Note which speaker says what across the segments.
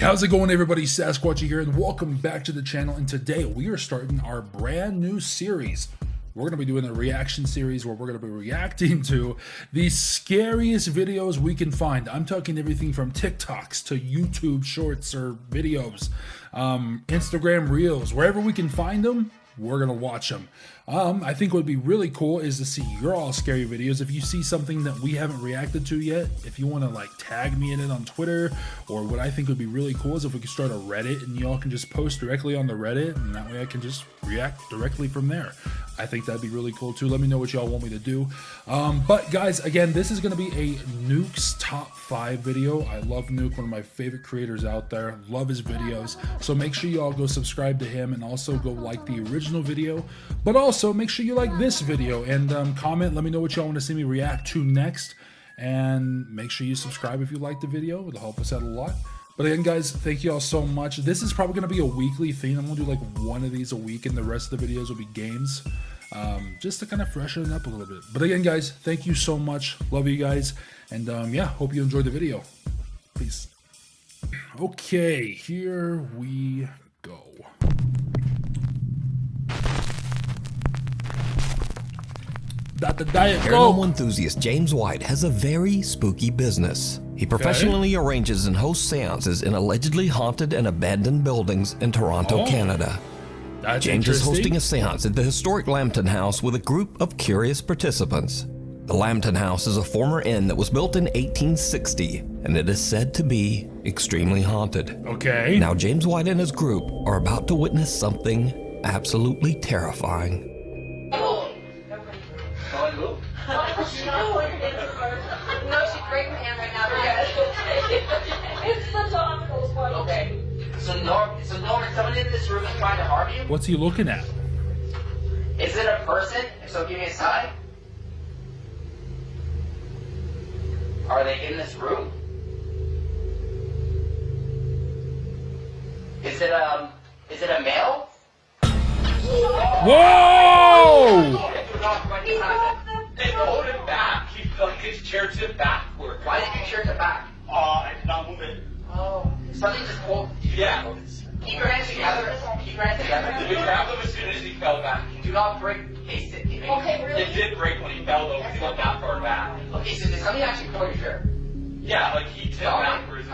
Speaker 1: How's it going, everybody? Sasquatchy here, and welcome back to the channel. And today we are starting our brand new series. We're going to be doing a reaction series where we're going to be reacting to the scariest videos we can find. I'm talking everything from TikToks to YouTube shorts or videos, Instagram Reels, wherever we can find them. We're gonna watch them. I think what would be really cool is to see your all scary videos. If you see something that we haven't reacted to yet, if you want to like tag me in it on Twitter, or what I think would be really cool is if we could start a Reddit and y'all can just post directly on the Reddit, and that way I can just react directly from there. I think that'd be really cool too. Let me know what y'all want me to do. But guys, again, this is gonna be a Nuke's top 5 video. I love Nuke, one of my favorite creators out there. Love his videos. So make sure y'all go subscribe to him and also go like the original video. But also make sure you like this video and comment. Let me know what y'all want to see me react to next. And make sure you subscribe if you like the video. It'll help us out a lot. But again, guys, thank you all so much. This is probably going to be a weekly thing. I'm going to do like one of these a week, and the rest of the videos will be games. Just to kind of freshen it up a little bit. But again, guys, thank you so much. Love you guys. And yeah, hope you enjoyed the video. Peace. Okay, here we go.
Speaker 2: Paranormal enthusiast James White has a very spooky business. He professionally arranges and hosts seances in allegedly haunted and abandoned buildings in Toronto, Canada. James is hosting a seance at the historic Lambton House with a group of curious participants. The Lambton House is a former inn that was built in 1860, and it is said to be extremely haunted.
Speaker 1: Okay.
Speaker 2: Now James White and his group are about to witness something absolutely terrifying.
Speaker 3: No, she's breaking my hand right now. It's the tacos one. Okay. So Norm, someone in this room is trying to harm you?
Speaker 1: What's he looking at?
Speaker 3: Is it a person? If so, give me a sign. Are they in this room? Is it a male?
Speaker 1: Whoa!
Speaker 3: They hold him back. His chair to backward. Why did you chair to back? I did not move it. Oh. Something just pulled. Yeah. Keep your hands together. Keep your hands together. We grabbed him as soon as he fell back. Do not break. Okay, really? It did break when he fell though, because he went that far back. Okay, so did somebody actually pull your chair? Yeah, like he tipped backwards.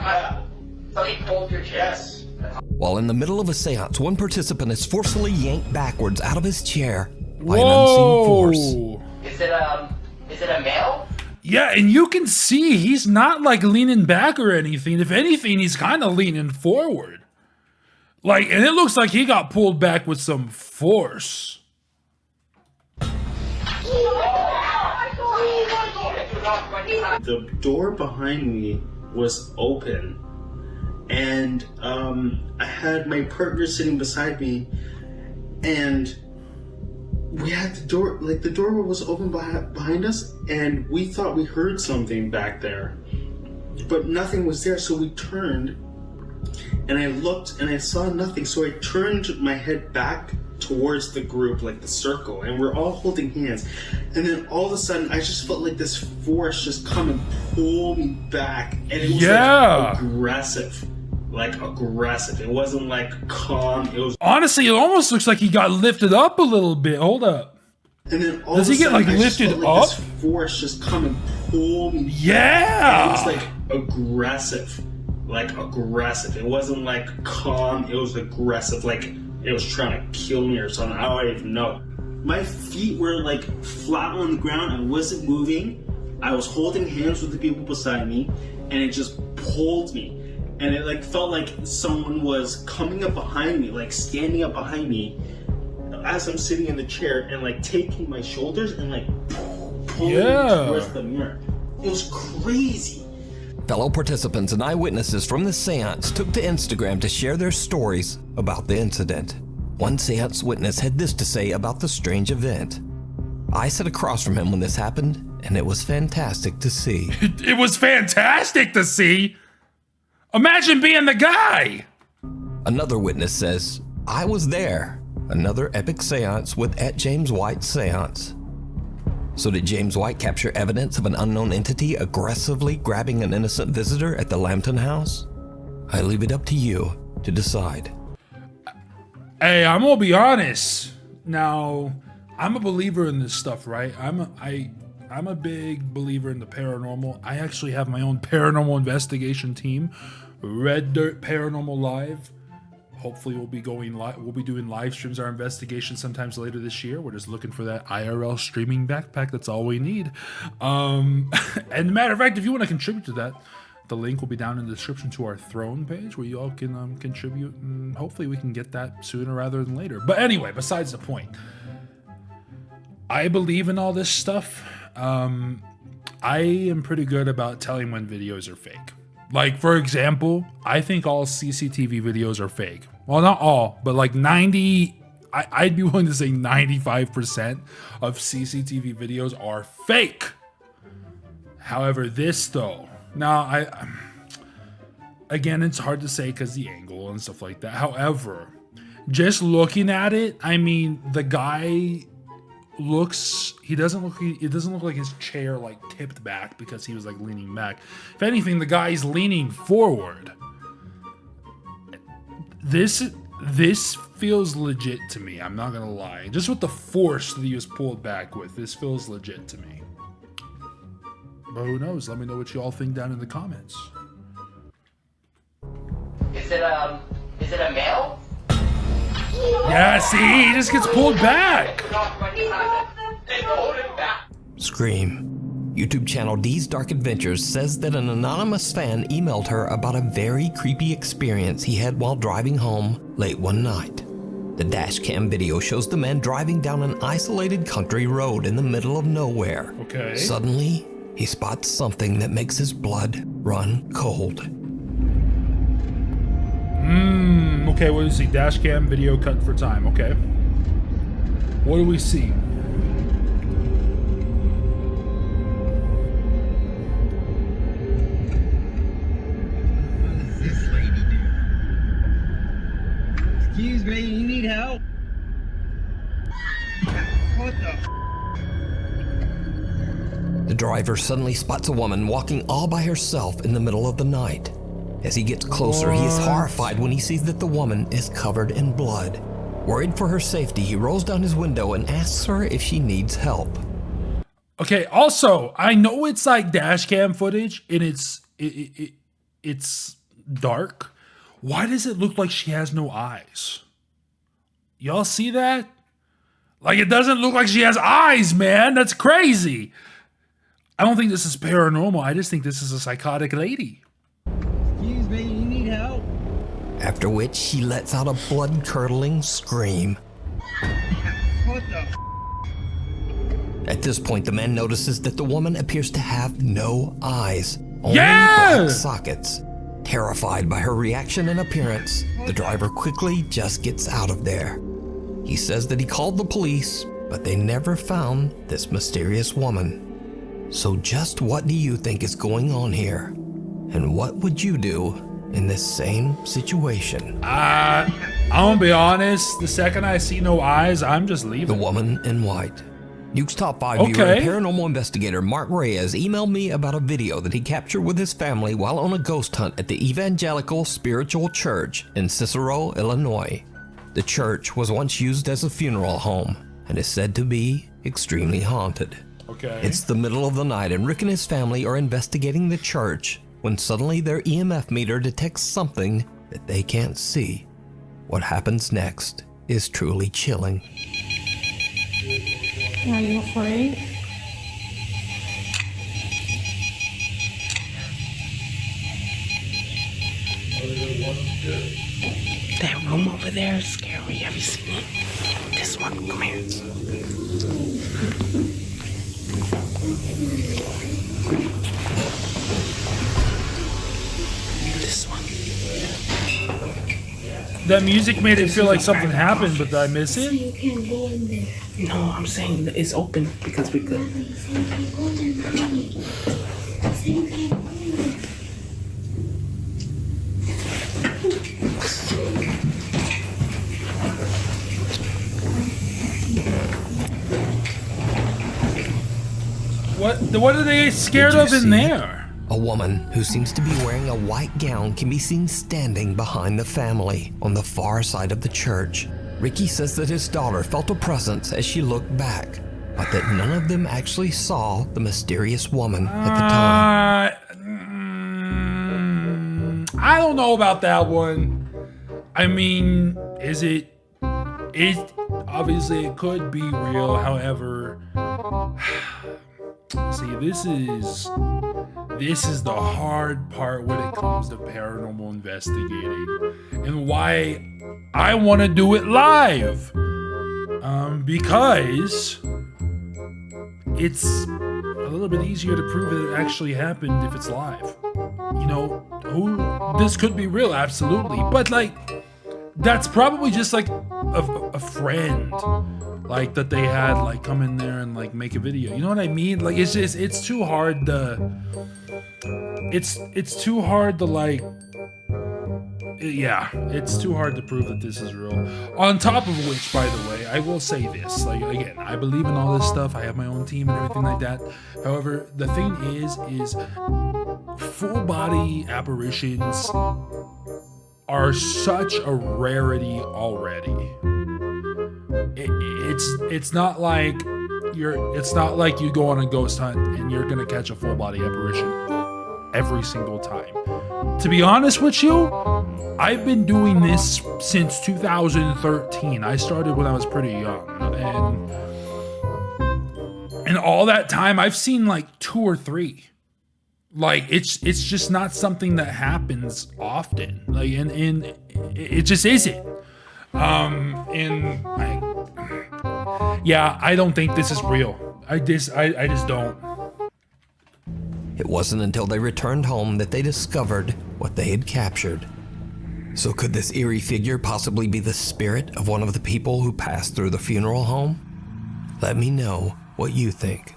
Speaker 3: Somebody pulled your chair? Yes.
Speaker 2: While in the middle of a seance, one participant is forcefully yanked backwards out of his chair by an unseen force.
Speaker 3: Is it a male?
Speaker 1: Yeah, and you can see he's not like leaning back or anything. If anything, he's kind of leaning forward. Like, and it looks like he got pulled back with some force.
Speaker 4: The door behind me was open, and I had my partner sitting beside me, and we had the door, like the door was open behind us, and we thought we heard something back there, but nothing was there. So we turned, and I looked, and I saw nothing. So I turned my head back towards the group, like the circle, and we're all holding hands. And then all of a sudden, I just felt like this force just come and pull me back, and it was like aggressive. Like aggressive. It wasn't like calm. It was
Speaker 1: honestly, it almost looks like he got lifted up a little bit. Hold up.
Speaker 4: And then all
Speaker 1: does he get like lifted
Speaker 4: like
Speaker 1: up?
Speaker 4: This force just come and pull me.
Speaker 1: Yeah.
Speaker 4: And it was like aggressive. Like aggressive. It wasn't like calm. It was aggressive. Like it was trying to kill me or something. I don't even know. My feet were like flat on the ground. I wasn't moving. I was holding hands with the people beside me, and it just pulled me. And it like felt like someone was coming up behind me, like standing up behind me as I'm sitting in the chair, and like taking my shoulders and like pulling me towards the mirror. It was crazy.
Speaker 2: Fellow participants and eyewitnesses from the seance took to Instagram to share their stories about the incident. One seance witness had this to say about the strange event. I sat across from him when this happened, and it was fantastic to see.
Speaker 1: It was fantastic to see? Imagine being the guy!
Speaker 2: Another witness says, I was there. Another epic seance with @JamesWhite Seance. So did James White capture evidence of an unknown entity aggressively grabbing an innocent visitor at the Lambton House? I leave it up to you to decide.
Speaker 1: Hey, I'm gonna be honest. Now, I'm a believer in this stuff, right? I'm a big believer in the paranormal. I actually have my own paranormal investigation team, Red Dirt Paranormal Live. Hopefully we'll be going live. We'll be doing live streams, our investigation sometimes later this year. We're just looking for that IRL streaming backpack. That's all we need. And matter of fact, if you want to contribute to that, the link will be down in the description to our throne page where you all can contribute, and hopefully we can get that sooner rather than later. But anyway, besides the point, I believe in all this stuff. I am pretty good about telling when videos are fake. Like, for example, I think all CCTV videos are fake. Well, not all, but like 90, I'd be willing to say 95% of CCTV videos are fake. However, this though, now again, it's hard to say because the angle and stuff like that. However, just looking at it, I mean, the guy looks, it doesn't look like his chair like tipped back because he was like leaning back. If anything, the guy's leaning forward. This feels legit to me. I'm not gonna lie. Just with the force that he was pulled back with, this feels legit to me. But who knows? Let me know what you all think down in the comments.
Speaker 3: Is it a male?
Speaker 1: Yeah, see, he just gets pulled back.
Speaker 2: Scream. YouTube channel D's Dark Adventures says that an anonymous fan emailed her about a very creepy experience he had while driving home late one night. The dash cam video shows the man driving down an isolated country road in the middle of nowhere.
Speaker 1: Okay.
Speaker 2: Suddenly, he spots something that makes his blood run cold.
Speaker 1: Okay, what do we see? Dash cam video cut for time. Okay. What do we see?
Speaker 5: What does this lady do? Excuse me, you need help? What the?
Speaker 2: The driver suddenly spots a woman walking all by herself in the middle of the night. As he gets closer, he is horrified when he sees that the woman is covered in blood. Worried for her safety, he rolls down his window and asks her if she needs help.
Speaker 1: Okay, also, I know it's like dash cam footage and it's dark. Why does it look like she has no eyes? Y'all see that? Like, it doesn't look like she has eyes, man. That's crazy. I don't think this is paranormal. I just think this is a psychotic lady.
Speaker 5: Excuse me, you need help?
Speaker 2: After which she lets out a blood-curdling scream.
Speaker 5: What the?
Speaker 2: At this point, the man notices that the woman appears to have no eyes, only black sockets. Terrified by her reaction and appearance, the driver quickly just gets out of there. He says that he called the police, but they never found this mysterious woman. So just what do you think is going on here? And what would you do in this same situation?
Speaker 1: I'm gonna be honest, the second I see no eyes, I'm just leaving.
Speaker 2: The woman in white. Nuke's Top 5 viewer and paranormal investigator Mark Reyes emailed me about a video that he captured with his family while on a ghost hunt at the Evangelical Spiritual Church in Cicero, Illinois. The church was once used as a funeral home and is said to be extremely haunted.
Speaker 1: Okay.
Speaker 2: It's the middle of the night and Rick and his family are investigating the church when suddenly their EMF meter detects something that they can't see. What happens next is truly chilling.
Speaker 6: Are you afraid? That room over there is scary. Have you seen it? This one, come here. This one.
Speaker 1: That music made it feel like something happened, but did I miss
Speaker 6: So
Speaker 1: it?
Speaker 6: you can't go in there. No, I'm saying that it's open because we could. So you can't go in there. So you can't go in there.
Speaker 1: What are they scared of in there?
Speaker 2: A woman who seems to be wearing a white gown can be seen standing behind the family on the far side of the church. Ricky says that his daughter felt a presence as she looked back, but that none of them actually saw the mysterious woman at the time.
Speaker 1: I don't know about that one. I mean, it obviously it could be real. However, see, this is the hard part when it comes to paranormal investigating and why I want to do it live. Because it's a little bit easier to prove that it actually happened if it's live. You know, this could be real, absolutely. But like, that's probably just like a friend, like that they had like come in there and like make a video. You know what I mean? Like it's too hard to, it's too hard to like, yeah, it's too hard to prove that this is real. On top of which, by the way, I will say this, like, again, I believe in all this stuff. I have my own team and everything like that. However, the thing is full body apparitions are such a rarity already. It's not like you go on a ghost hunt and you're gonna catch a full body apparition every single time. To be honest with you, I've been doing this since 2013. I started when I was pretty young, and all that time I've seen like 2 or 3. Like it's just not something that happens often. Like and it just isn't. Yeah, I don't think this is real. I just don't.
Speaker 2: It wasn't until they returned home that they discovered what they had captured. So could this eerie figure possibly be the spirit of one of the people who passed through the funeral home? Let me know what you think.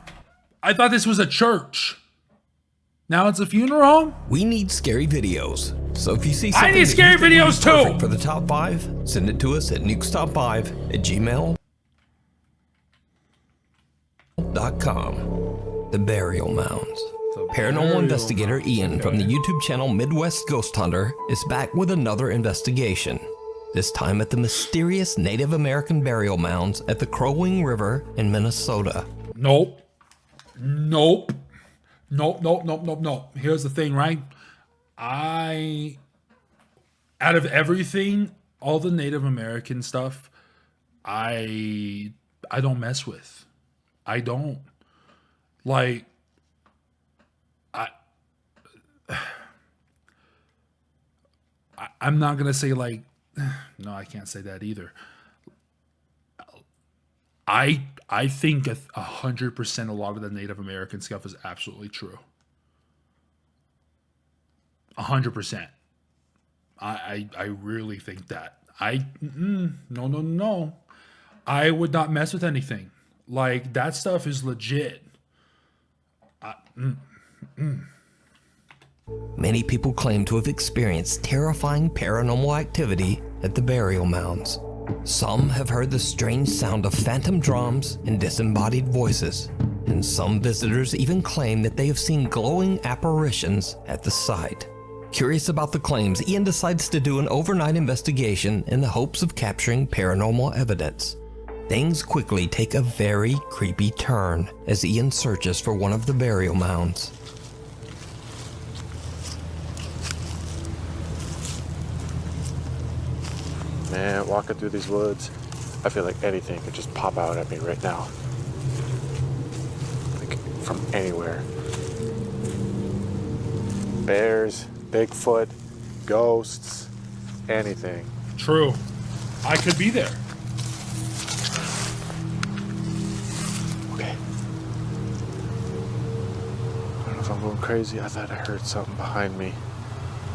Speaker 1: I thought this was a church. Now it's a funeral home?
Speaker 2: We need scary videos. So if you see something
Speaker 1: I need scary videos too!
Speaker 2: For the top 5, send it to us at nukestop5@gmail.com. The Burial Mounds. Paranormal investigator Ian from the YouTube channel Midwest Ghost Hunter is back with another investigation. This time at the mysterious Native American burial mounds at the Crow Wing River in Minnesota.
Speaker 1: Nope. Here's the thing, right? Out of everything, all the Native American stuff, I don't mess with. I don't. Like, I'm not gonna say like, no, I can't say that either. I think 100% a lot of the Native American stuff is absolutely true. 100%. I really think that. No. I would not mess with anything. Like, that stuff is legit.
Speaker 2: Many people claim to have experienced terrifying paranormal activity at the burial mounds. Some have heard the strange sound of phantom drums and disembodied voices, and some visitors even claim that they have seen glowing apparitions at the site. Curious about the claims, Ian decides to do an overnight investigation in the hopes of capturing paranormal evidence. Things quickly take a very creepy turn as Ian searches for one of the burial mounds.
Speaker 7: Man, walking through these woods, I feel like anything could just pop out at me right now. Like, from anywhere. Bears, Bigfoot, ghosts, anything.
Speaker 1: True. I could be there.
Speaker 7: Okay. I don't know if I'm going crazy. I thought I heard something behind me.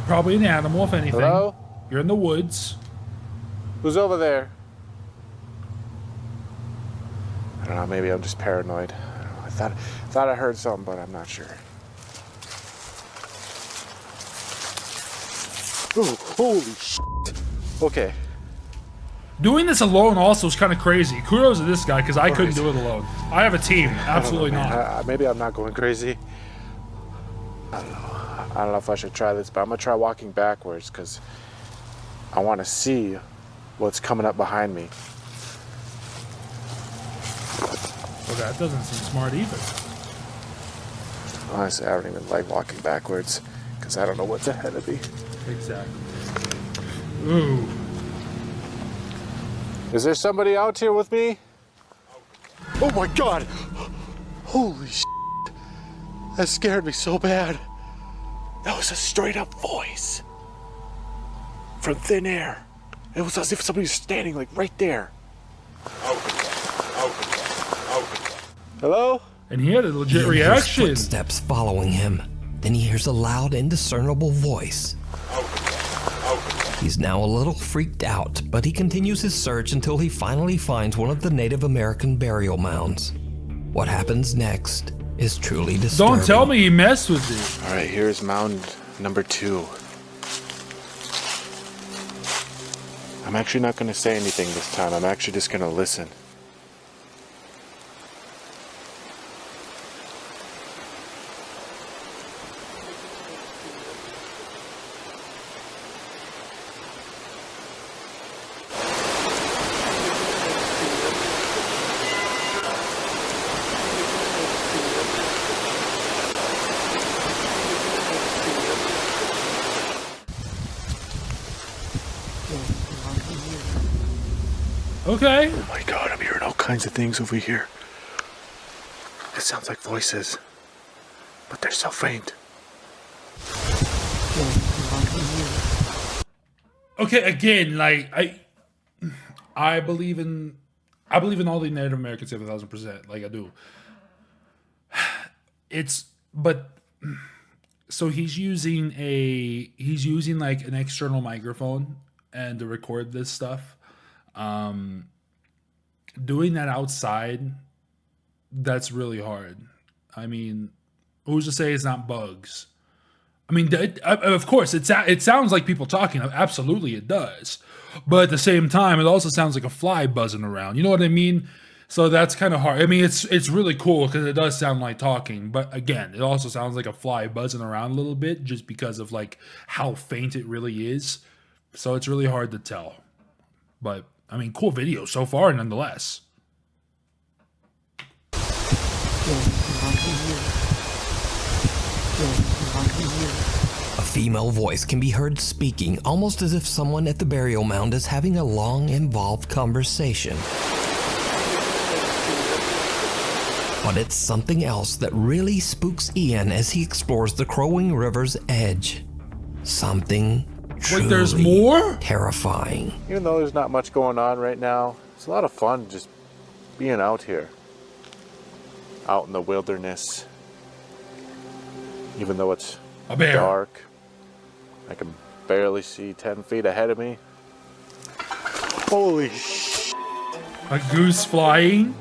Speaker 1: Probably an animal, if anything.
Speaker 7: Hello?
Speaker 1: You're in the woods.
Speaker 7: Who's over there? I don't know, maybe I'm just paranoid. I don't know. I thought I heard something, but I'm not sure. Ooh, holy shit. Okay.
Speaker 1: Doing this alone also is kind of crazy. Kudos to this guy, because I couldn't do it alone. I have a team. Absolutely not.
Speaker 7: Maybe I'm not going crazy. I don't know. I don't know if I should try this, but I'm gonna try walking backwards because I want to see what's coming up behind me.
Speaker 1: Well, that doesn't seem smart either.
Speaker 7: Honestly, I don't even like walking backwards because I don't know what's ahead of me.
Speaker 1: Exactly. Ooh.
Speaker 7: Is there somebody out here with me? Oh my God! Holy shit! That scared me so bad. That was a straight up voice from thin air. It was as if somebody was standing like right there. Hello?
Speaker 1: And he had a legit
Speaker 2: Ian hears
Speaker 1: reaction.
Speaker 2: footsteps following him. Then he hears a loud, indiscernible voice. He's now a little freaked out, but he continues his search until he finally finds one of the Native American burial mounds. What happens next is truly disturbing.
Speaker 1: Don't tell me he messed with it.
Speaker 7: All right, here's mound number 2. I'm actually not going to say anything this time. I'm actually just going to listen.
Speaker 1: Okay.
Speaker 7: Oh my God, I'm hearing all kinds of things over here. It sounds like voices, but they're so faint.
Speaker 1: Okay, again, like I believe in all the Native Americans 1,000%. Like I do. So he's using like an external microphone and to record this stuff. Doing that outside, that's really hard. I mean, who's to say it's not bugs? I mean, of course, it sounds like people talking. Absolutely, it does. But at the same time, it also sounds like a fly buzzing around. You know what I mean? So that's kind of hard. I mean, it's really cool because it does sound like talking. But again, it also sounds like a fly buzzing around a little bit just because of like how faint it really is. So it's really hard to tell. But I mean, cool video so far, nonetheless.
Speaker 2: A female voice can be heard speaking almost as if someone at the burial mound is having a long, involved conversation. But it's something else that really spooks Ian as he explores the Crowing River's edge. Something truly
Speaker 1: there's more?
Speaker 2: terrifying.
Speaker 7: Even though there's not much going on right now, it's a lot of fun just being out here. Out in the wilderness. Even though it's
Speaker 1: A bear.
Speaker 7: dark, I can barely see 10 feet ahead of me. Holy sh!
Speaker 1: A goose flying?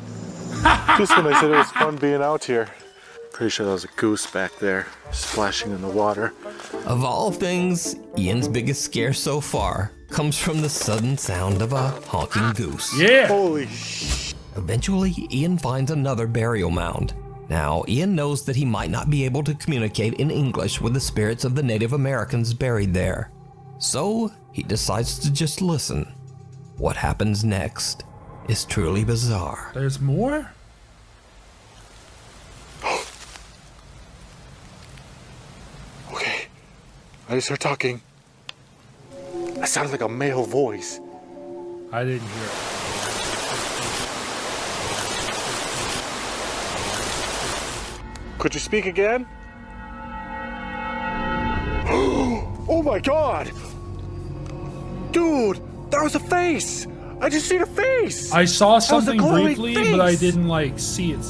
Speaker 7: Just when I said it was fun being out here. Pretty sure that was a goose back there, splashing in the water.
Speaker 2: Of all things, Ian's biggest scare so far comes from the sudden sound of a honking goose.
Speaker 1: Yeah.
Speaker 7: Holy sh!
Speaker 2: Eventually, Ian finds another burial mound. Now, Ian knows that he might not be able to communicate in English with the spirits of the Native Americans buried there. So, he decides to just listen. What happens next is truly bizarre.
Speaker 1: There's more?
Speaker 7: Okay, I just heard talking. That sounded like a male voice.
Speaker 1: I didn't hear it.
Speaker 7: Could you speak again? Oh my God! Dude, that was a face! I just seen a face!
Speaker 1: I saw
Speaker 7: That was a
Speaker 1: something
Speaker 7: glowing
Speaker 1: briefly,
Speaker 7: face.
Speaker 1: but I didn't like see it.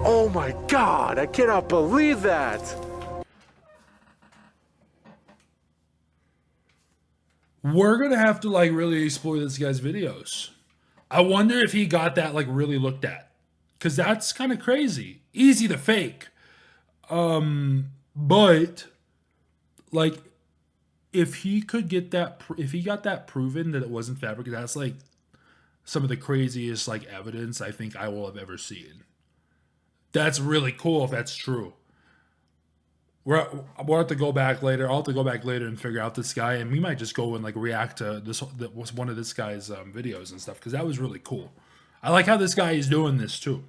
Speaker 7: Oh my God, I cannot believe that!
Speaker 1: We're gonna have to like really explore this guy's videos. I wonder if he got that like really looked at, because that's kind of crazy. Easy to fake, but like if he could get that, if he got that proven that it wasn't fabricated, that's like some of the craziest like evidence I think I will have ever seen. That's really cool if that's true. We'll have to go back later. I'll have to go back later and figure out this guy, and we might just go and like react to this. That was one of this guy's videos and stuff, because that was really cool. I like how this guy is doing this too.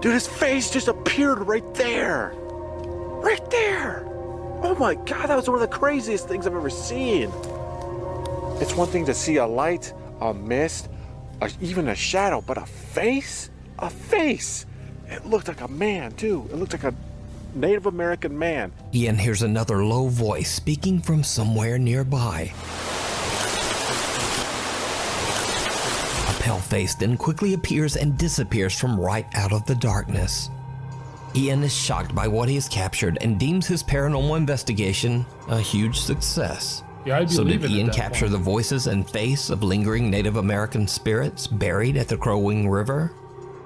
Speaker 7: Dude, his face just appeared right there. Right there. Oh my God, that was one of the craziest things I've ever seen. It's one thing to see a light, a mist, even a shadow, but a face? A face. It looked like a man, too. It looked like a Native American man.
Speaker 2: Ian hears another low voice speaking from somewhere nearby. A pale face then quickly appears and disappears from right out of the darkness. Ian is shocked by what he has captured and deems his paranormal investigation a huge success.
Speaker 1: Yeah,
Speaker 2: so did Ian capture the voices and face of lingering Native American spirits buried at the Crow Wing River?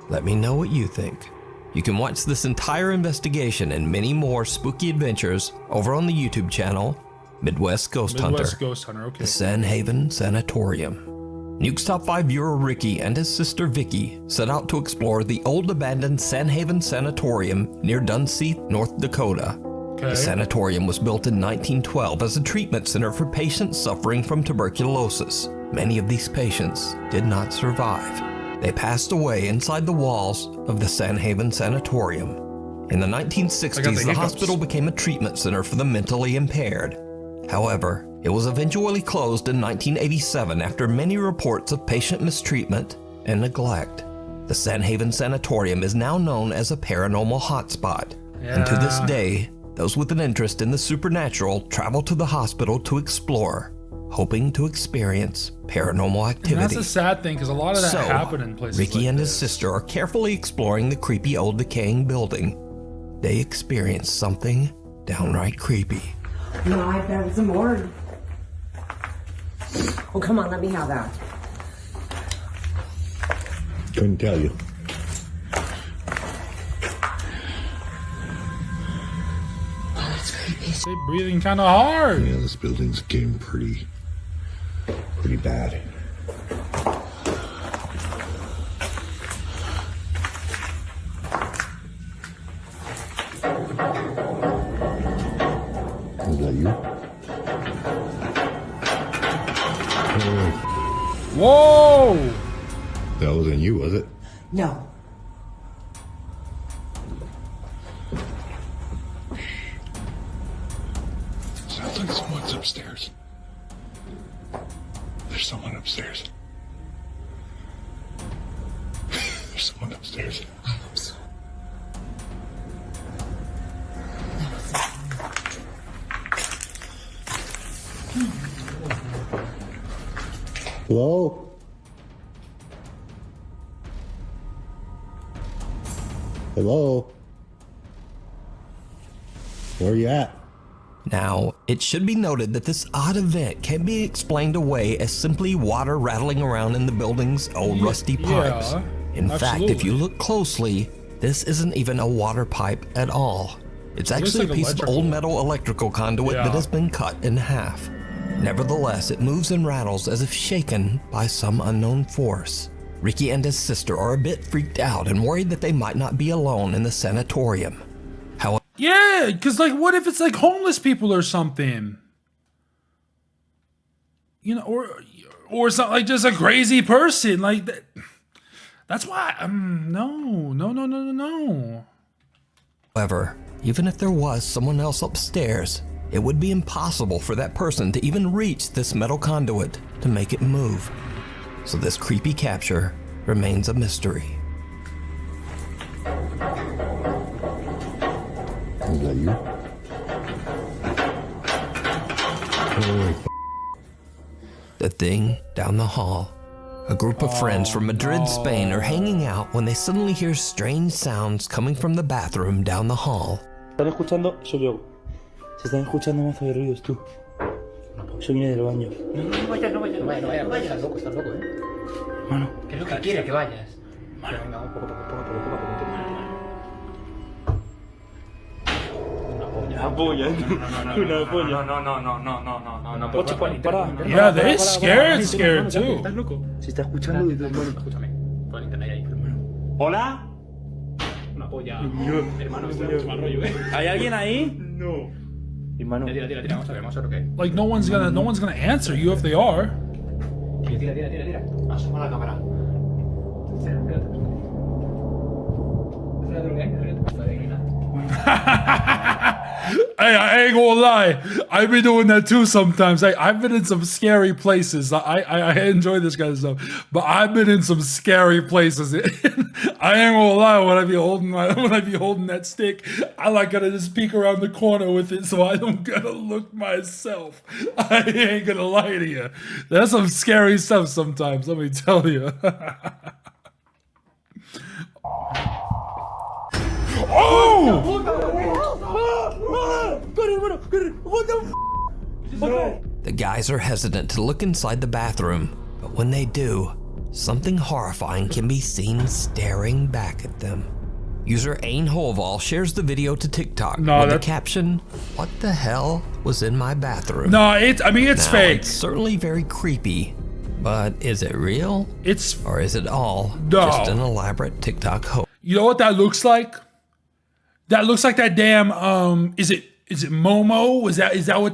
Speaker 2: Let me know what you think. You can watch this entire investigation and many more spooky adventures over on the YouTube channel, Midwest Ghost Hunter,
Speaker 1: okay.
Speaker 2: the Sanhaven Sanatorium. Nuke's top 5 viewer Ricky and his sister Vicky set out to explore the old abandoned Sanhaven Sanatorium near Dunseith, North Dakota.
Speaker 1: Okay.
Speaker 2: The sanatorium was built in 1912 as a treatment center for patients suffering from tuberculosis. Many of these patients did not survive. They passed away inside the walls of the Sanhaven Sanatorium. In the 1960s, the hospital became a treatment center for the mentally impaired. However, it was eventually closed in 1987 after many reports of patient mistreatment and neglect. The Sanhaven Sanatorium is now known as a paranormal hotspot. Yeah. And to this day, those with an interest in the supernatural travel to the hospital to explore, hoping to experience paranormal activity.
Speaker 1: And that's a sad thing, because a lot of that happened in places
Speaker 2: Ricky
Speaker 1: like
Speaker 2: and
Speaker 1: this.
Speaker 2: his sister are carefully exploring the creepy old decaying building. They experience something downright creepy.
Speaker 8: No, I found some more. Oh, come on, let me have that.
Speaker 9: Couldn't tell you.
Speaker 8: Oh, that's creepy.
Speaker 1: They're breathing kind of hard.
Speaker 9: Yeah, this building's getting pretty bad. Was that you?
Speaker 1: Whoa!
Speaker 9: That wasn't you, was it?
Speaker 8: No.
Speaker 9: Sounds like someone's upstairs. There's someone upstairs. There's someone upstairs.
Speaker 8: I hope so.
Speaker 9: Hello? Hello? Where are you at?
Speaker 2: Now, it should be noted that this odd event can be explained away as simply water rattling around in the building's old rusty pipes.
Speaker 1: Yeah,
Speaker 2: in fact, if you look closely, this isn't even a water pipe at all. It's actually
Speaker 1: like
Speaker 2: a piece of old metal electrical conduit that has been cut in half. Nevertheless, it moves and rattles as if shaken by some unknown force. Ricky and his sister are a bit freaked out and worried that they might not be alone in the sanatorium. However,
Speaker 1: yeah, because like, what if it's like homeless people or something? You know, or something like just a crazy person like that. That's why, no.
Speaker 2: However, even if there was someone else upstairs, it would be impossible for that person to even reach this metal conduit to make it move. So this creepy capture remains a mystery.
Speaker 9: Is that you?
Speaker 2: The thing down the hall. A group of friends from Madrid, Spain are hanging out when they suddenly hear strange sounds coming from the bathroom down the hall.
Speaker 10: ¿Están escuchando? Soy yo. Se están escuchando más de ruidos tú. Yo vine del baño.
Speaker 3: No vayas, estás loco,
Speaker 10: Mano.
Speaker 3: ¿Qué es lo que quiere que vayas?
Speaker 10: Mano.
Speaker 3: Venga, un poco,
Speaker 10: Una polla. Una polla.
Speaker 3: No. No,
Speaker 10: Ocho, para.
Speaker 1: Yeah, they're scared too.
Speaker 10: ¿Estás loco? Se está escuchando desde hermano.
Speaker 3: Escúchame, todo el internet ahí.
Speaker 10: ¿Hola?
Speaker 3: Una polla. Hermano, esto es mucho mal rollo,
Speaker 10: ¿Hay alguien ahí? No. Hermano.
Speaker 3: Tira, vamos a ver lo que es.
Speaker 1: Like no one's gonna answer you if they are.
Speaker 3: Tira. Asoma la cámara. Espérate lo que es,
Speaker 1: Hey, I ain't gonna lie. I've been doing that too sometimes. I've been in some scary places. I enjoy this kind of stuff, but I've been in some scary places. I ain't gonna lie. When I be holding that stick, I like gotta just peek around the corner with it so I don't gotta look myself. I ain't gonna lie to you. That's some scary stuff sometimes. Let me tell you. Oh!
Speaker 2: The guys are hesitant to look inside the bathroom, but when they do, something horrifying can be seen staring back at them. User Ain Holval shares the video to TikTok with the caption, "What the hell was in my bathroom?"
Speaker 1: No, it's fake.
Speaker 2: It's certainly very creepy, but is it real? Or is it all just an elaborate TikTok hoax?
Speaker 1: You know what that looks like? That looks like that damn is it Momo? Is that what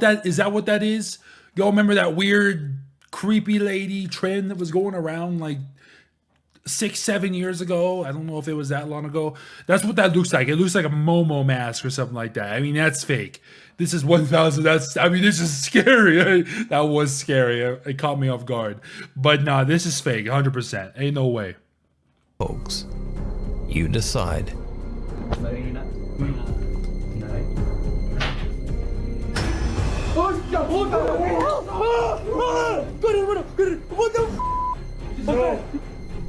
Speaker 1: that is? Y'all remember that weird creepy lady trend that was going around like 6-7 years ago? I don't know if it was that long ago. That's what that looks like. It looks like a Momo mask or something like that. I mean, that's fake. This is 1000. This is scary. That was scary. It caught me off guard. But nah, this is fake, 100%. Ain't no way.
Speaker 2: Folks, you decide.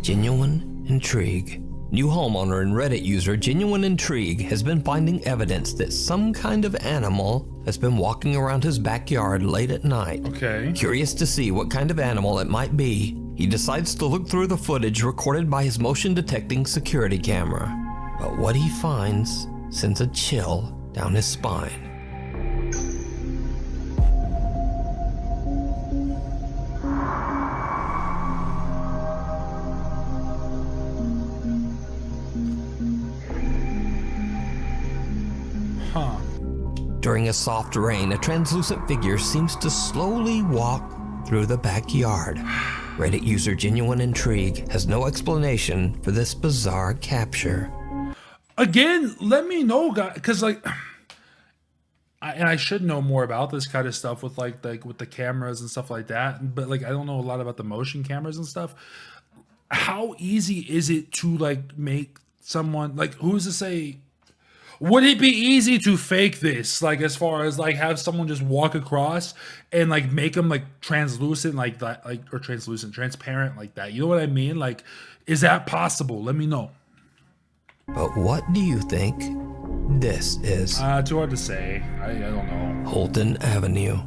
Speaker 2: Genuine intrigue. New homeowner and Reddit user Genuine Intrigue has been finding evidence that some kind of animal has been walking around his backyard late at night.
Speaker 1: Okay.
Speaker 2: Curious to see what kind of animal it might be, he decides to look through the footage recorded by his motion detecting security camera. But what he finds sends a chill down his spine.
Speaker 1: Huh.
Speaker 2: During a soft rain, a translucent figure seems to slowly walk through the backyard. Reddit user Genuine Intrigue has no explanation for this bizarre capture.
Speaker 1: Again, let me know, guys, because like, I should know more about this kind of stuff with like with the cameras and stuff like that. But like, I don't know a lot about the motion cameras and stuff. How easy is it to like make someone like, who's to say? Would it be easy to fake this? Like, as far as like have someone just walk across and like make them like translucent like that, like, or transparent like that. You know what I mean? Like, is that possible? Let me know.
Speaker 2: But what do you think this is?
Speaker 1: Too hard to say. I don't know.
Speaker 2: Holton Avenue.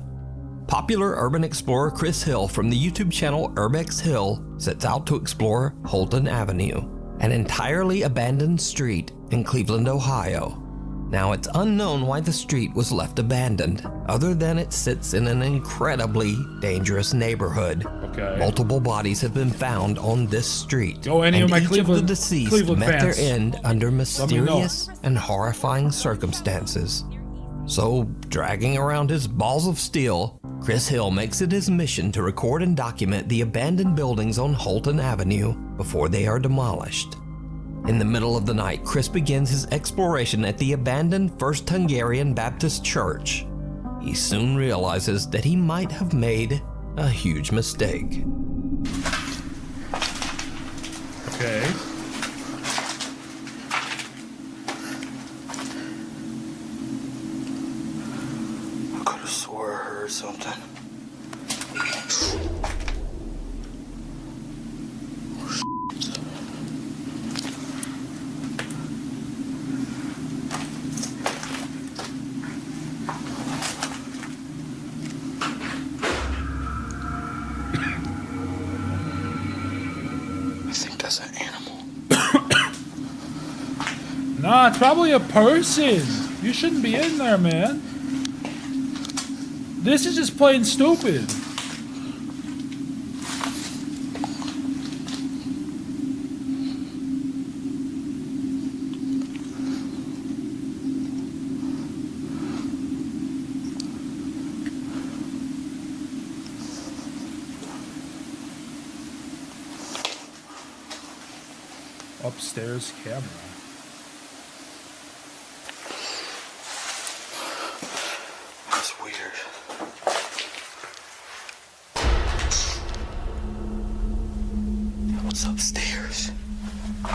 Speaker 2: Popular urban explorer Chris Hill from the YouTube channel Urbex Hill sets out to explore Holton Avenue, an entirely abandoned street in Cleveland, Ohio. Now, it's unknown why the street was left abandoned, other than it sits in an incredibly dangerous neighborhood.
Speaker 1: Okay.
Speaker 2: Multiple bodies have been found on this street,
Speaker 1: Any
Speaker 2: and
Speaker 1: of my
Speaker 2: each of the deceased
Speaker 1: Cleveland
Speaker 2: met
Speaker 1: fans,
Speaker 2: their end under mysterious and horrifying circumstances. So, dragging around his balls of steel, Chris Hill makes it his mission to record and document the abandoned buildings on Holton Avenue before they are demolished. In the middle of the night, Chris begins his exploration at the abandoned First Hungarian Baptist Church. He soon realizes that he might have made a huge mistake.
Speaker 1: Okay.
Speaker 7: I could have swore I heard something. That's an animal.
Speaker 1: Nah, it's probably a person. You shouldn't be in there, man. This is just plain stupid. Upstairs camera.
Speaker 7: That's weird. What's upstairs?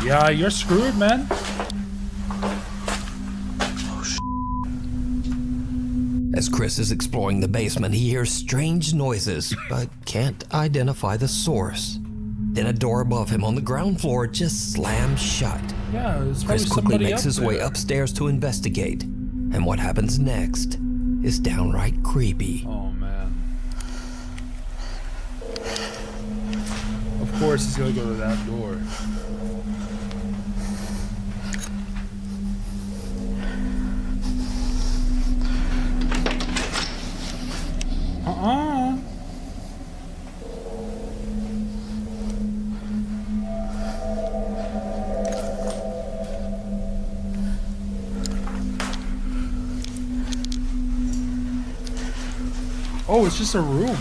Speaker 1: Yeah, you're screwed, man.
Speaker 2: As Chris is exploring the basement, he hears strange noises, but can't identify the source. Then a door above him on the ground floor just slams shut.
Speaker 1: Yeah, it's
Speaker 2: Chris quickly
Speaker 1: somebody
Speaker 2: makes
Speaker 1: up
Speaker 2: his way
Speaker 1: there.
Speaker 2: upstairs to investigate, and what happens next is downright creepy.
Speaker 1: Oh man. Of course he's gonna go to that door. Oh, it's just a room.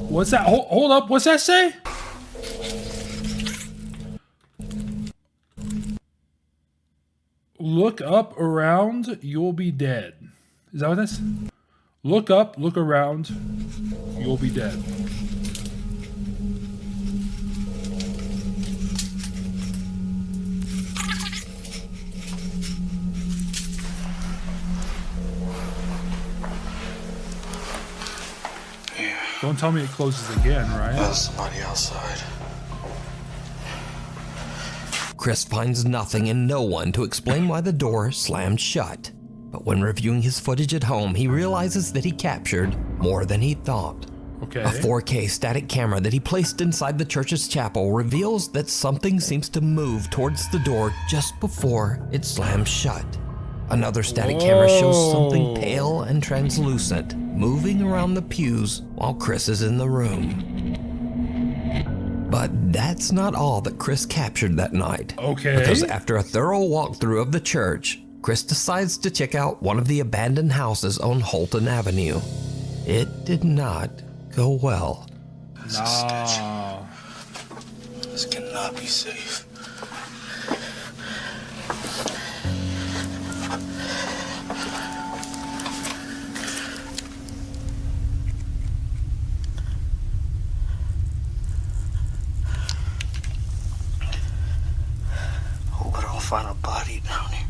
Speaker 1: What's that? Hold up. What's that say? Look up, around, you'll be dead. Is that what that's? Look up, look around, you'll be dead. Don't tell me it closes again, right?
Speaker 7: There's somebody outside.
Speaker 2: Chris finds nothing and no one to explain why the door slammed shut. But when reviewing his footage at home, he realizes that he captured more than he thought.
Speaker 1: Okay.
Speaker 2: A 4K static camera that he placed inside the church's chapel reveals that something seems to move towards the door just before it slams shut. Another static camera shows something pale and translucent moving around the pews while Chris is in the room. But that's not all that Chris captured that night.
Speaker 1: Okay.
Speaker 2: Because after a thorough walkthrough of the church, Chris decides to check out one of the abandoned houses on Holton Avenue. It did not go well.
Speaker 1: No.
Speaker 7: This cannot be safe. Hope I don't find a body down here.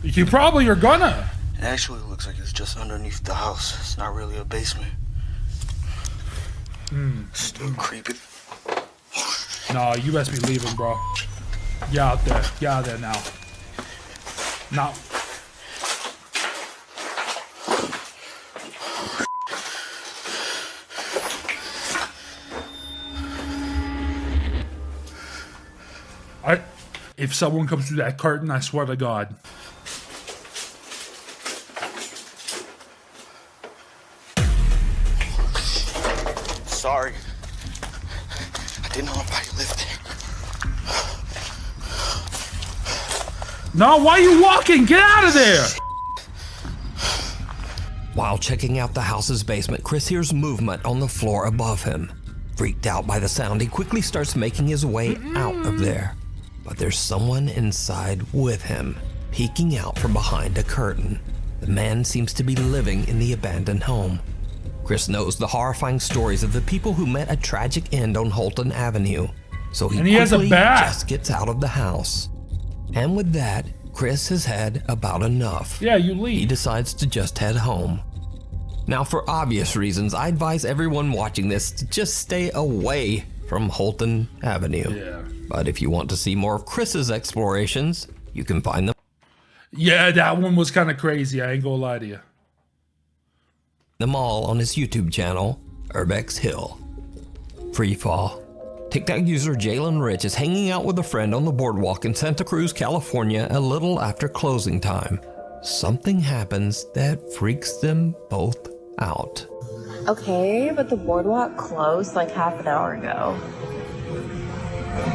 Speaker 1: You probably are gonna.
Speaker 7: It actually looks like it's just underneath the house. It's not really a basement. Still creepy.
Speaker 1: No, you best be leaving, bro. Get out there. Get out there now. Now. If someone comes through that curtain, I swear to God.
Speaker 7: Sorry. I didn't know anybody lived there.
Speaker 1: No, why are you walking? Get out of there!
Speaker 2: While checking out the house's basement, Chris hears movement on the floor above him. Freaked out by the sound, he quickly starts making his way out of there. But there's someone inside with him, peeking out from behind a curtain. The man seems to be living in the abandoned home. Chris knows the horrifying stories of the people who met a tragic end on Holton Avenue, so he
Speaker 1: has a
Speaker 2: quickly
Speaker 1: bat.
Speaker 2: just gets out of the house. And with that, Chris has had about enough.
Speaker 1: Yeah, you leave.
Speaker 2: He decides to just head home. Now, for obvious reasons, I advise everyone watching this to just stay away from Holton Avenue.
Speaker 1: Yeah.
Speaker 2: But if you want to see more of Chris's explorations, you can find them.
Speaker 1: Yeah, that one was kind of crazy. I ain't gonna lie to you.
Speaker 2: Them all on his YouTube channel, Urbex Hill. Free fall. TikTok user Jalen Rich is hanging out with a friend on the boardwalk in Santa Cruz, California a little after closing time. Something happens that freaks them both out.
Speaker 11: Okay, but the boardwalk closed like half an hour ago.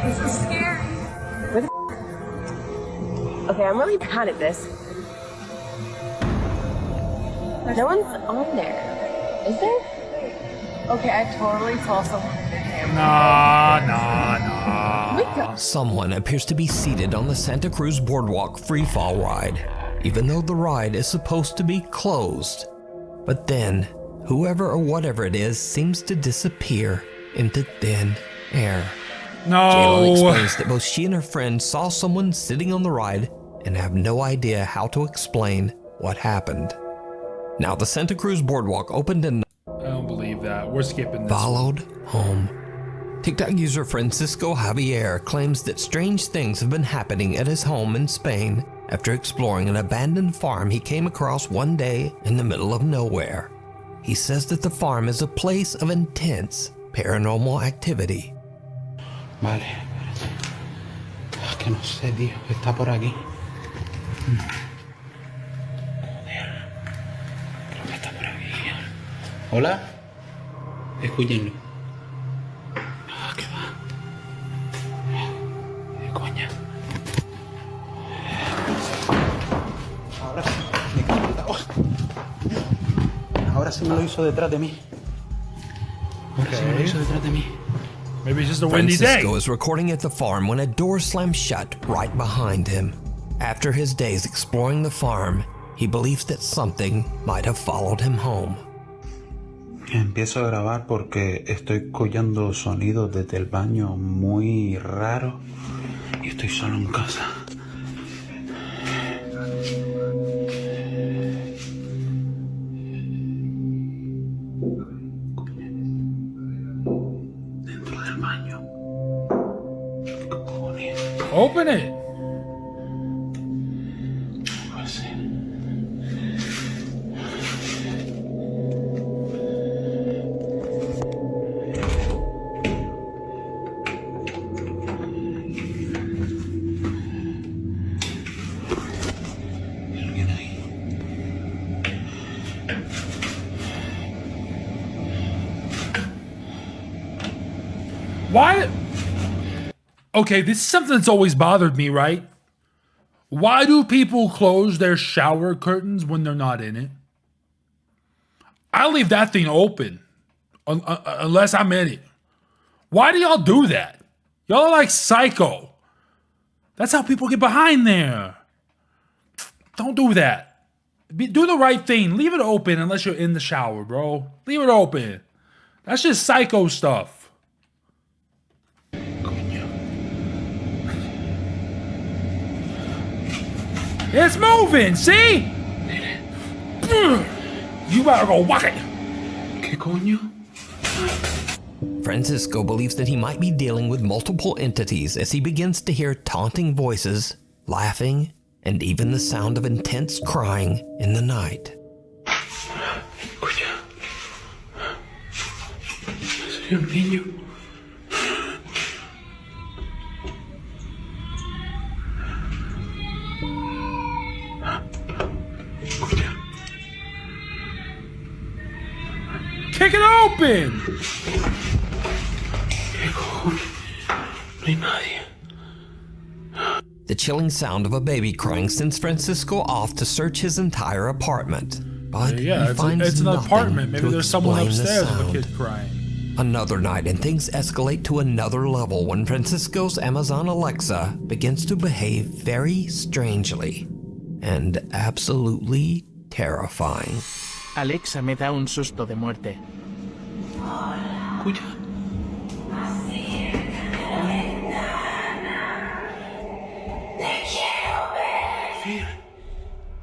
Speaker 11: This is scary. Where the Okay, I'm really bad at this. No one's on there. Is there? Okay, I totally saw someone in the camera.
Speaker 1: Nah.
Speaker 2: Someone appears to be seated on the Santa Cruz Boardwalk freefall ride, even though the ride is supposed to be closed. But then, whoever or whatever it is seems to disappear into thin air.
Speaker 1: No.
Speaker 2: Jalen explains that both she and her friend saw someone sitting on the ride and have no idea how to explain what happened. Now, the Santa Cruz Boardwalk opened and
Speaker 1: I don't believe that. We're skipping this.
Speaker 2: Followed home. TikTok user Francisco Javier claims that strange things have been happening at his home in Spain after exploring an abandoned farm he came across one day in the middle of nowhere. He says that the farm is a place of intense paranormal activity.
Speaker 10: Vale. Que no sé, tío. Está por aquí. Creo que está por aquí. Hola. Escúchenlo. ¿Qué va? Coña. Ahora sí. Me cago en la voz. Ahora sí me lo hizo detrás de mí. Ahora sí me lo hizo detrás de mí.
Speaker 1: Maybe it's just a windy day.
Speaker 2: Francisco is recording at the farm when a door slams shut right behind him. After his days exploring the farm, he believes that something might have followed him home.
Speaker 10: Empiezo a grabar porque estoy escuchando sonidos desde el baño muy raros y estoy solo en casa. Dentro del baño. ¿Qué cojones?
Speaker 1: Open it. Why? Okay, this is something that's always bothered me, right? Why do people close their shower curtains when they're not in it? I leave that thing open unless I'm in it. Why do y'all do that? Y'all are like psycho. That's how people get behind there. Don't do that. Do the right thing. Leave it open unless you're in the shower, bro. Leave it open. That's just psycho stuff. It's moving, see? You better go walk it.
Speaker 10: ¿Qué coño?
Speaker 2: Francisco believes that he might be dealing with multiple entities as he begins to hear taunting voices, laughing, and even the sound of intense crying in the night.
Speaker 10: Escucha. Soy un niño.
Speaker 1: Kick it open!
Speaker 2: The chilling sound of a baby crying sends Francisco off to search his entire apartment. But
Speaker 1: yeah,
Speaker 2: he finds
Speaker 1: it's an apartment. Maybe there's someone upstairs
Speaker 2: with
Speaker 1: a kid crying.
Speaker 2: Another night, and things escalate to another level when Francisco's Amazon Alexa begins to behave very strangely and absolutely terrifying.
Speaker 12: Alexa me da un susto de muerte.
Speaker 10: Escucha. Mira,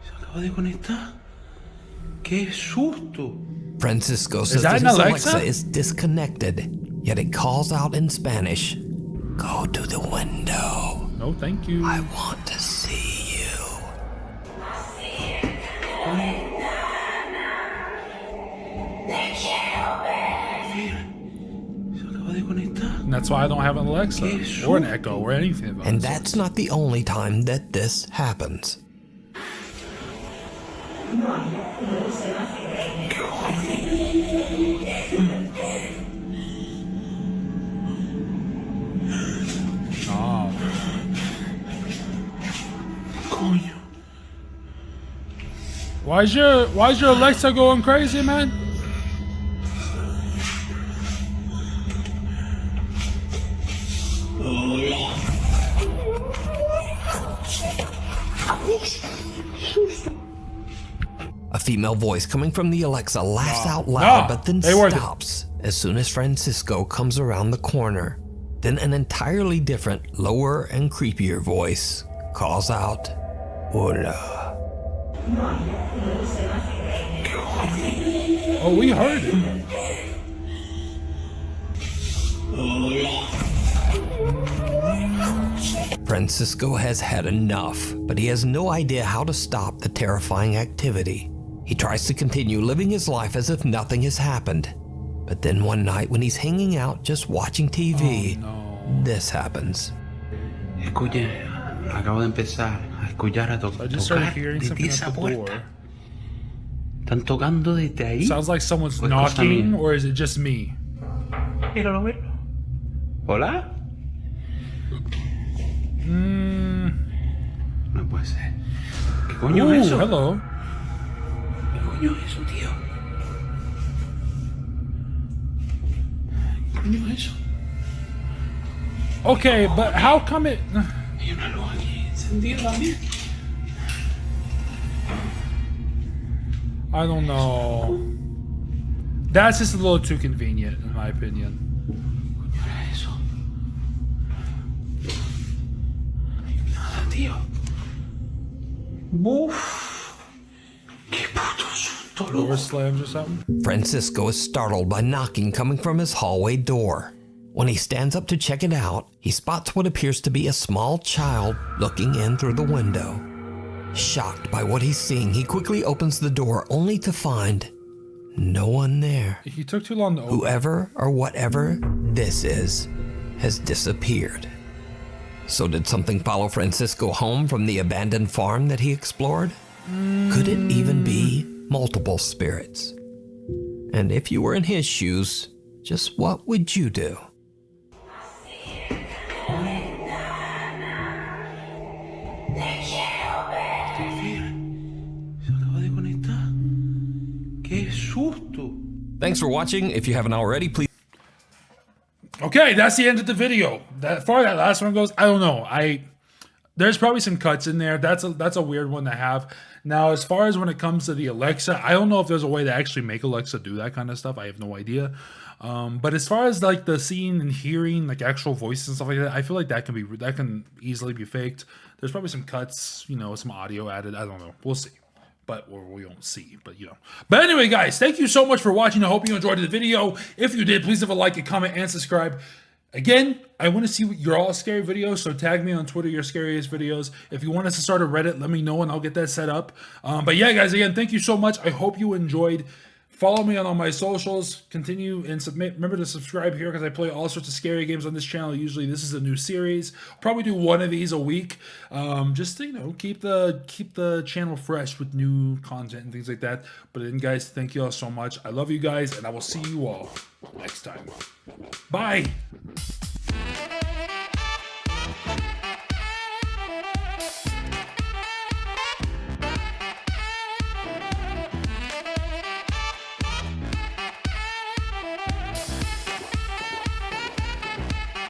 Speaker 10: se acaba de conectar. ¡Qué susto!
Speaker 2: Francisco says that his Alexa is disconnected, yet it calls out in Spanish, "Go to the window.
Speaker 1: No, thank you.
Speaker 2: I want to see you."
Speaker 1: And that's why I don't have an Alexa or an Echo or anything about it.
Speaker 2: And that's not the only time that this happens.
Speaker 1: Why's your Alexa going crazy, man?
Speaker 2: A female voice coming from the Alexa laughs out loud, but then stops as soon as Francisco comes around the corner. Then an entirely different, lower and creepier voice calls out, "Hola."
Speaker 1: Oh, we heard it.
Speaker 2: Francisco has had enough, but he has no idea how to stop the terrifying activity. He tries to continue living his life as if nothing has happened. But then one night when he's hanging out just watching TV, this happens.
Speaker 10: Escuche, acabo de empezar a escuchar a tocar desde esa puerta. Están tocando desde ahí.
Speaker 1: Sounds like someone's knocking, or is it just me?
Speaker 10: Míralo, míralo. Hola. No puede ser. ¿Qué coño es eso?
Speaker 1: Hello.
Speaker 10: ¿Qué coño es eso, tío? ¿Qué coño es eso?
Speaker 1: Okay, but how come it...
Speaker 10: Hay una luz aquí encendida también.
Speaker 1: I don't know. That's just a little too convenient, in my opinion.
Speaker 10: ¿Qué coño es eso? Nada, tío. Uf. Qué puto susto, loco.
Speaker 1: Door slams or something?
Speaker 2: Francisco is startled by knocking coming from his hallway door. When he stands up to check it out, he spots what appears to be a small child looking in through the window. Shocked by what he's seeing, he quickly opens the door only to find no one there.
Speaker 1: He took too long to open.
Speaker 2: Whoever or whatever this is has disappeared. So did something follow Francisco home from the abandoned farm that he explored? Could it even be multiple spirits? And if you were in his shoes, just what would you do? Thanks for watching. If you haven't already, please.
Speaker 1: Okay, that's the end of the video. That far that last one goes, I don't know. There's probably some cuts in there. That's a weird one to have. Now, as far as when it comes to the Alexa, I don't know if there's a way to actually make Alexa do that kind of stuff. I have no idea. But as far as like the seeing and hearing, like actual voices and stuff like that, I feel like that can easily be faked. There's probably some cuts, you know, some audio added. I don't know. We'll see. Or we won't see, but you know. But anyway, guys, thank you so much for watching. I hope you enjoyed the video. If you did, please leave a like, a comment, and subscribe. Again, I want to see your all scary videos, so tag me on Twitter, your scariest videos. If you want us to start a Reddit, let me know and I'll get that set up. But yeah, guys, again, thank you so much. I hope you enjoyed. Follow me on all my socials. Continue and submit. Remember to subscribe here because I play all sorts of scary games on this channel. Usually, this is a new series. Probably do one of these a week. Just to, you know, keep the channel fresh with new content and things like that. But then, guys, thank you all so much. I love you guys, and I will see you all next time. Bye.